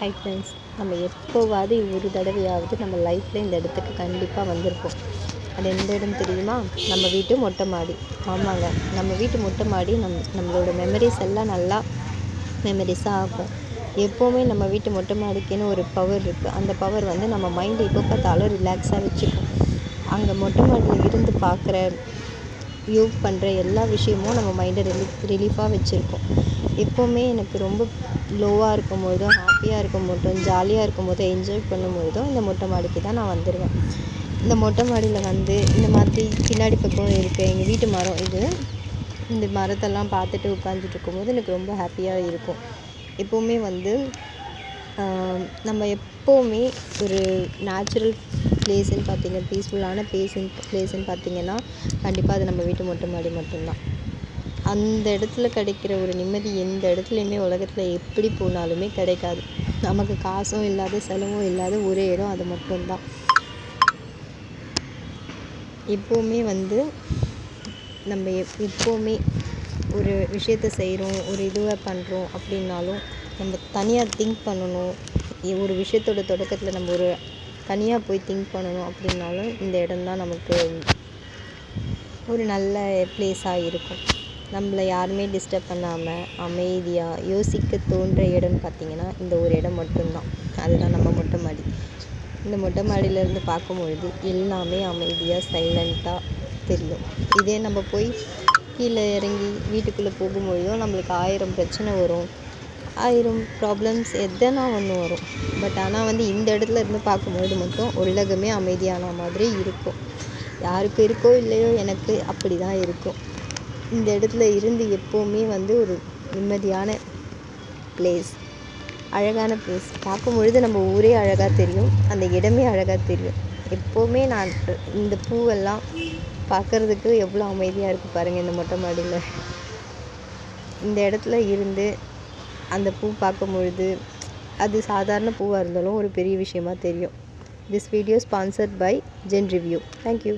Hi friends, நம்ம எப்போவாவது ஒரு தடவையாவது நம்ம லைஃப்பில் இந்த இடத்துக்கு கண்டிப்பாக வந்திருப்போம். அது எந்த இடம் தெரியுமா? நம்ம வீட்டு மொட்டை மாடி. ஆமாங்க, நம்ம வீட்டு மொட்டை மாடி நம்மளோட மெமரிஸ் எல்லாம் நல்லா மெமரிஸாக ஆகும். எப்போவுமே நம்ம வீட்டு மொட்டை மாடிக்குன்னு ஒரு பவர் இருக்குது. அந்த பவர் வந்து நம்ம மைண்டை எப்போ பார்த்தாலும் ரிலாக்ஸாக வச்சுக்கும். அங்கே மொட்டை மாடியில் இருந்து பார்க்குற வியூ பண்ணுற எல்லா விஷயமும் நம்ம மைண்டை ரிலீஃபாக வச்சுருக்கோம். எப்போவுமே எனக்கு ரொம்ப லோவாக இருக்கும் போதும், ஹாப்பியாக இருக்கும் போதும், ஜாலியாக இருக்கும் போதும், என்ஜாய் பண்ணும் போதும் இந்த மொட்டை மாடிக்கு தான் நான் வந்துடுவேன். இந்த மொட்டை மாடியில் வந்து இந்த மாதிரி பின்னாடி பக்கம் இருக்குது எங்கள் வீட்டு மரம். இந்த மரத்தெல்லாம் பார்த்துட்டு உட்காந்துட்டு இருக்கும்போது எனக்கு ரொம்ப ஹாப்பியாக இருக்கும். எப்போவுமே வந்து நம்ம எப்போவுமே ஒரு நேச்சுரல் பிளேஸ்ன்னு பார்த்தீங்கன்னா, பீஸ்ஃபுல்லான பிளேஸ்ன்னு பார்த்தீங்கன்னா கண்டிப்பாக அது நம்ம வீட்டு மொட்டை மாடி மட்டும்தான். அந்த இடத்துல கிடைக்கிற ஒரு நிம்மதி எந்த இடத்துலையுமே உலகத்தில் எப்படி போனாலுமே கிடைக்காது. நமக்கு காசும் இல்லாத, செலவும் இல்லாத ஒரே இடம் அது மட்டும்தான். எப்போவுமே வந்து நம்ம எப்போவுமே ஒரு விஷயத்த செய்கிறோம், ஒரு இதுவை பண்ணுறோம் அப்படின்னாலும் நம்ம தனியாக திங்க் பண்ணணும். ஒரு விஷயத்தோட தொடக்கத்தில் நம்ம ஒரு தனியாக போய் திங்க் பண்ணணும் அப்படின்னாலும் இந்த இடம்தான் நமக்கு ஒரு நல்ல பிளேஸாக இருக்கும். நம்மளை யாருமே டிஸ்டர்ப் பண்ணாமல் அமைதியாக யோசிக்க தோன்ற இடம்னு பார்த்திங்கன்னா இந்த ஒரு இடம் மட்டும்தான். அதுதான் நம்ம மொட்டை மாடி. இந்த மொட்டை மாடியிலேருந்து பார்க்கும்பொழுது எல்லாமே அமைதியாக சைலண்ட்டாக தெரியும். இதே நம்ம போய் கீழே இறங்கி வீட்டுக்குள்ளே போகும்பொழுதும் நம்மளுக்கு 1000 பிரச்சனை வரும், 1000 ப்ராப்ளம்ஸ் எதனா ஒன்று வரும். பட் ஆனால் வந்து இந்த இடத்துல இருந்து பார்க்கும்பொழுது மட்டும் உலகமே அமைதியான மாதிரி இருக்கும். யாருக்கு இருக்கோ இல்லையோ, எனக்கு அப்படி தான் இருக்கும். இந்த இடத்துல இருந்து எப்போவுமே வந்து ஒரு நிம்மதியான பிளேஸ், அழகான பிளேஸ். பார்க்கும்பொழுது நம்ம ஊரே அழகாக தெரியும், அந்த இடமே அழகாக தெரியும். எப்போவுமே நான் இந்த பூவெல்லாம் பார்க்குறதுக்கு எவ்வளோ அமைதியாக இருக்குது பாருங்கள் இந்த மொட்டை மாடியில். இந்த இடத்துல இருந்து அந்த பூ பார்க்கும்பொழுது அது சாதாரண பூவாக இருந்தாலும் ஒரு பெரிய விஷயமா தெரியும். This video sponsored by Zen review. Thank you.